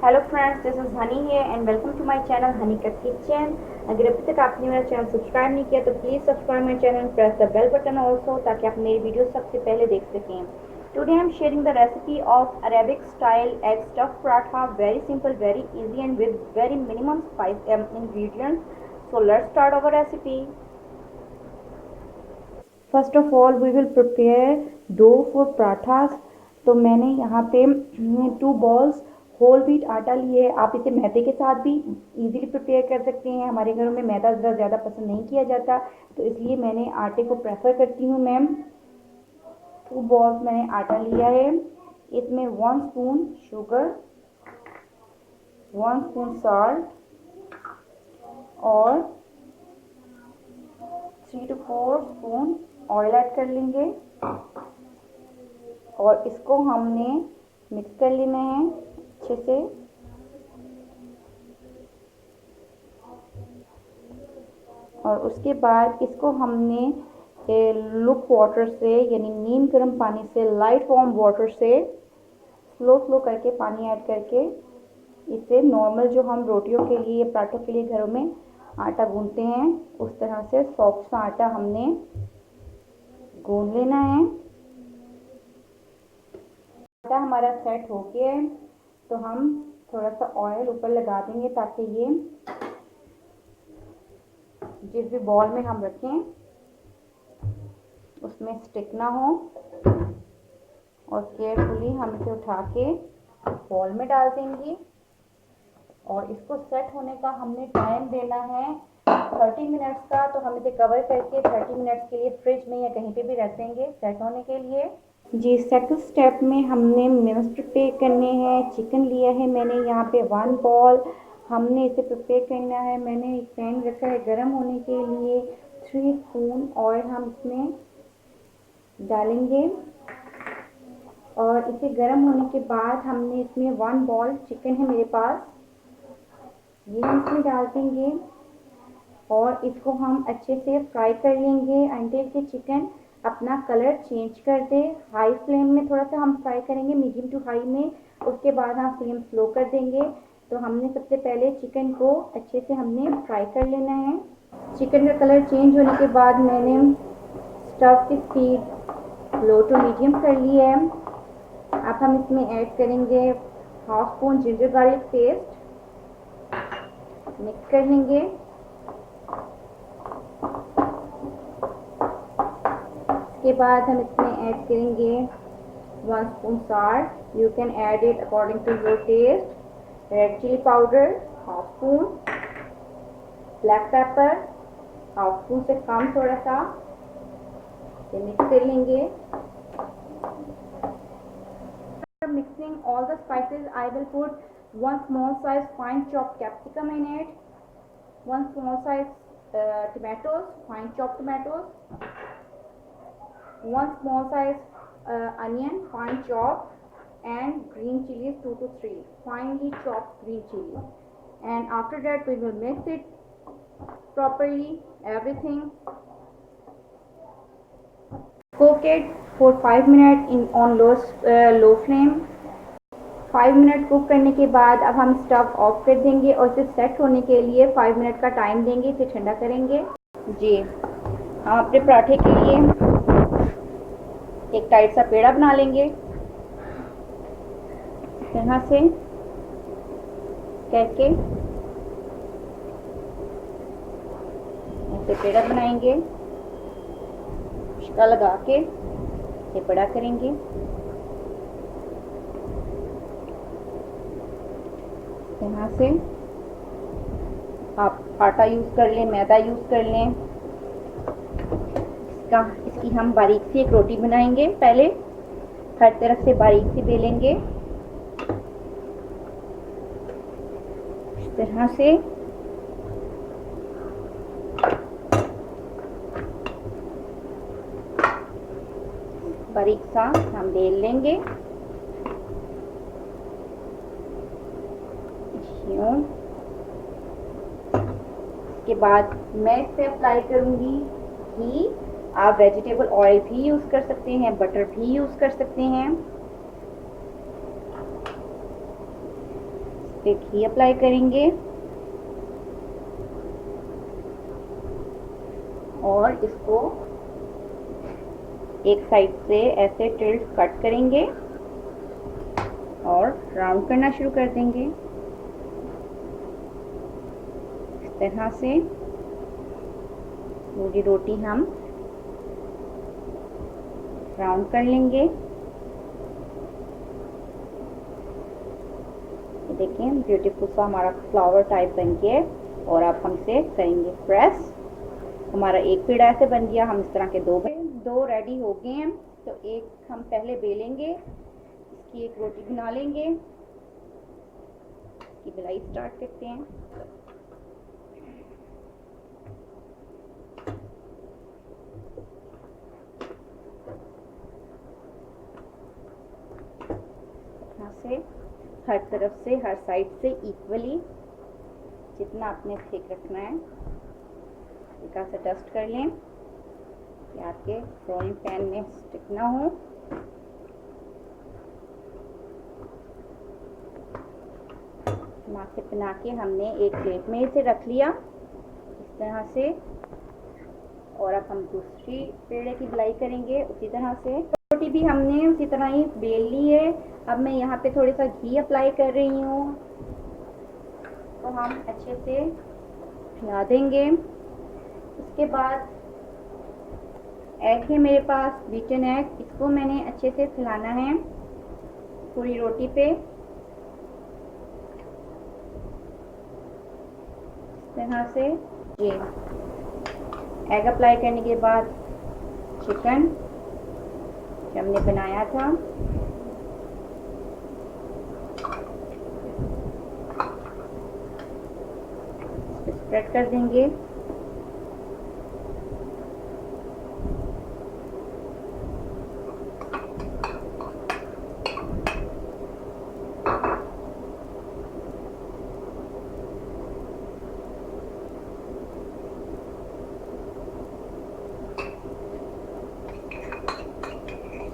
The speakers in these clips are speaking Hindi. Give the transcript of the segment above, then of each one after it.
Hello friends, this is Honey है and welcome to my channel Honey का किचन। अगर अभी तक आपने मेरा चैनल सब्सक्राइब नहीं किया तो please subscribe my channel and press the bell button also, ताकि आप मेरी वीडियो सबसे पहले देख सकें। Today I am sharing the recipe of Arabic style egg stuff paratha. Very simple, very easy and with very minimum spice ingredients. So let's start our recipe. First of all we will prepare dough for parathas. तो मैंने यहाँ पे 2 बॉल्स होल व्हीट आटा लिए है। आप इसे मैदे के साथ भी इजीली प्रिपेयर कर सकते हैं। हमारे घरों में मैदा ज़्यादा पसंद नहीं किया जाता, तो इसलिए मैंने आटे को प्रेफर करती हूँ मैम। 2 बॉल्स मैंने आटा लिया है। इसमें 1 स्पून शुगर, 1 स्पून सॉल्ट और 3 to 4 स्पून ऑयल ऐड कर लेंगे और इसको हमने मिक्स कर लेना है अच्छे से। और उसके बाद इसको हमने लुक वाटर से यानी नीम गर्म पानी से, लाइट वार्म वाटर से स्लो करके पानी ऐड करके इसे नॉर्मल जो हम रोटियों के लिए, पराठों के लिए घरों में आटा गूंथते हैं उस तरह से सॉफ्ट सा आटा हमने गूंथ लेना है। आटा हमारा सेट हो गया है, तो हम थोड़ा सा ऑयल ऊपर लगा देंगे ताकि ये जिस भी बॉल में हम रखें उसमें स्टिक ना हो। और केयरफुली हम इसे उठा के बॉल में डाल देंगे और इसको सेट होने का हमने टाइम देना है 30 मिनट्स का। तो हम इसे कवर करके 30 मिनट्स के लिए फ्रिज में या कहीं पे भी रख देंगे सेट होने के लिए। जी, सेकंड स्टेप में हमने मिन्स प्रिपेयर करने हैं। चिकन लिया है मैंने यहाँ पे 1 बॉल। हमने इसे प्रिपेयर करना है। मैंने एक पैन रखा है गर्म होने के लिए। 3 स्पून ऑयल हम इसमें डालेंगे और इसे गर्म होने के बाद हमने इसमें 1 बॉल चिकन है मेरे पास, ये हम इसमें डाल देंगे और इसको हम अच्छे से फ्राई कर लेंगे अंटिल कि चिकन अपना कलर चेंज कर दे। हाई फ्लेम में थोड़ा सा हम फ्राई करेंगे, मीडियम टू हाई में। उसके बाद हम फ्लेम स्लो कर देंगे। तो हमने सबसे पहले चिकन को अच्छे से हमने फ्राई कर लेना है। चिकन का कलर चेंज होने के बाद मैंने स्टव की स्पीड लो टू मीडियम कर ली है। अब हम इसमें ऐड करेंगे 1/2 spoon ginger garlic paste, mix कर लेंगे। इसके बाद हम इसमें ऐड करेंगे 1 spoon salt, you can add it according to your taste. Red chilli powder 1/2 spoon, black pepper 1/2 spoon से कम थोड़ा सा, इसे मिक्स कर लेंगे। Mixing all the spices, I will put 1 small size fine chopped capsicum in it, 1 small size tomatoes, fine chopped tomatoes, 1 small size onion, fine chopped, and green chilies 2 to 3 finely chopped green chili. And after that we will mix it properly, everything. Cook it for 5 minutes in on low flame। 5 minute cook करने के बाद अब हम स्टव ऑफ कर देंगे और इसे सेट होने के लिए 5 मिनट का टाइम देंगे, इसे ठंडा करेंगे। जी, हम अपने पराठे के लिए एक टाइट सा पेड़ा बना लेंगे इस तरह से करके। ऐसे पेड़ा बनाएंगे, उसका लगा के इसे बड़ा करेंगे। यहाँ से आप आटा यूज़ कर लें, मैदा यूज़ कर लें। इसकी हम बारीक सी एक रोटी बनाएंगे। पहले हर तरफ से बारीक सी बेलेंगे इस तरह से। बारीक सा हम बेल लेंगे इसके बाद मैं इस पे अप्लाई करूंगी घी। आप वेजिटेबल ऑयल भी यूज़ कर सकते हैं, बटर भी यूज़ कर सकते हैं। पे घी अप्लाई करेंगे और इसको एक साइड से ऐसे टिल्ट कट करेंगे और राउंड करना शुरू कर देंगे। इस तरह से पूरी रोटी हम राउंड कर लेंगे। देखिए ब्यूटीफुल सा हमारा फ्लावर टाइप बन गया है और अब हम इसे करेंगे प्रेस। हमारा एक पेड़ा ऐसे बन गया। हम इस तरह के दो रेडी हो गए हैं। तो एक हम पहले बेलेंगे, इसकी एक रोटी बना लेंगे। इसकी बेलाई स्टार्ट करते हैं। यहाँ से हर तरफ से, हर साइड से इक्वली जितना आपने थिक रखना है हल्का सा डस्ट कर लें कि आपके फ्राइंग पैन में स्टिक ना हो। माथे बना के हमने एक प्लेट में इसे रख लिया इस तरह से। और अब हम दूसरी पेड़े की बेलाई करेंगे उसी तरह से। रोटी भी हमने उसी तरह ही बेल ली है। अब मैं यहाँ पे थोड़ा सा घी अप्लाई कर रही हूँ, तो हम अच्छे से हिला देंगे। उसके बाद एग है मेरे पास, बीटन एग, इसको मैंने अच्छे से फैलाना है पूरी रोटी पे इस तरह से। ये एग अप्लाई करने के बाद चिकन जो हमने बनाया था स्प्रेड कर देंगे।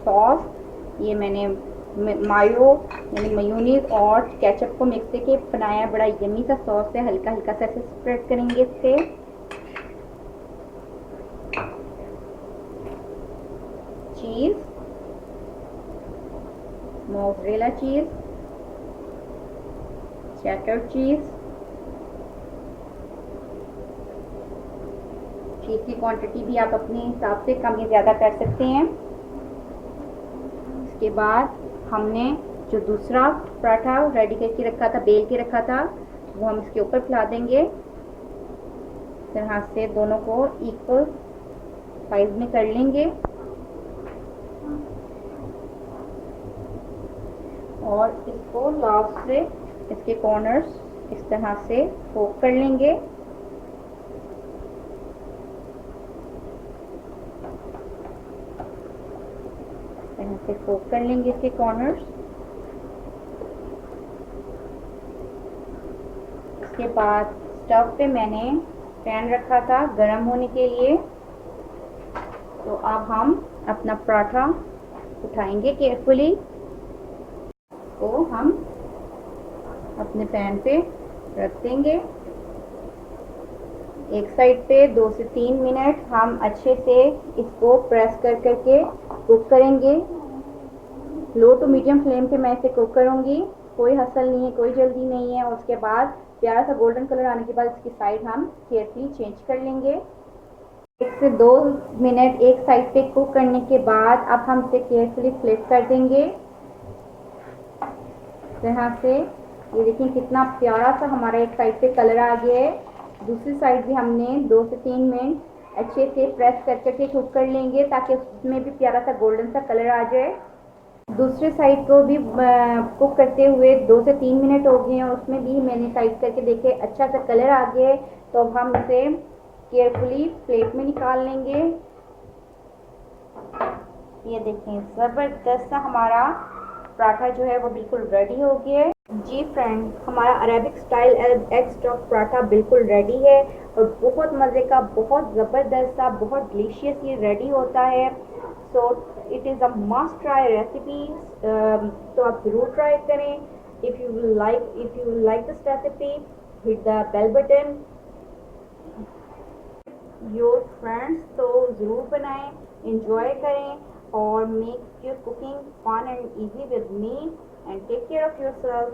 सॉस ये मैंने मायो यानी मेयोनीज और केचप को मिक्स करके बनाया, बड़ा यमी सा सॉस है। हल्का हल्का सा ऐसे स्प्रेड करेंगे इससे। चीज, मोज़रेला चीज, चेडर चीज की क्वांटिटी भी आप अपने हिसाब से कम या ज़्यादा कर सकते हैं। के बाद हमने जो दूसरा पराठा रेडी करके रखा था, बेल के रखा था, वो हम इसके ऊपर फैला देंगे। इस तरह से दोनों को इक्वल साइज में कर लेंगे और इसको लास्ट से इसके कॉर्नर्स इस तरह से फोक कर लेंगे। से फोक कर लेंगे इसके कॉर्नर्स। इसके बाद स्टव पे मैंने पैन रखा था गरम होने के लिए, तो अब हम अपना पराठा उठाएंगे केयरफुली, तो हम अपने पैन पे रख देंगे। एक साइड पे 2 से 3 मिनट हम अच्छे से इसको प्रेस कर करके कुक करेंगे। लो टू मीडियम फ्लेम पे मैं इसे कुक करूंगी। कोई हसल नहीं है, कोई जल्दी नहीं है। और उसके बाद प्यारा सा गोल्डन कलर आने के बाद इसकी साइड हम केयरफुली चेंज कर लेंगे। 1 से 2 मिनट एक साइड पे कुक करने के बाद अब हम इसे केयरफुली फ्लिप कर देंगे इस तरह से। ये देखिए कितना प्यारा सा हमारा एक साइड पे कलर आ गया है। दूसरी साइड भी हमने 2 से 3 मिनट अच्छे से प्रेस कर करके कुक कर लेंगे ताकि उसमें भी प्यारा सा गोल्डन सा कलर आ जाए। दूसरे साइड को भी कुक करते हुए 2 से 3 मिनट हो गए हैं और उसमें भी मैंने साइड करके देखे अच्छा सा कलर आ गया है। तो अब हम इसे केयरफुली प्लेट में निकाल लेंगे। ये देखें ज़बरदस्त सा हमारा पराठा जो है वो बिल्कुल रेडी हो गया है। जी फ्रेंड, हमारा Arabic style egg stuff paratha बिल्कुल रेडी है और बहुत मज़े का, बहुत ज़बरदस्त सा, बहुत डिलीशियस ये रेडी होता है। So it is a must try recipe. तो आप ज़रूर ट्राई करें। if you like this recipe, hit the bell button. Your friends तो ज़रूर बनाएं, इंजॉय करें और make your cooking fun and easy with me and take care of your self.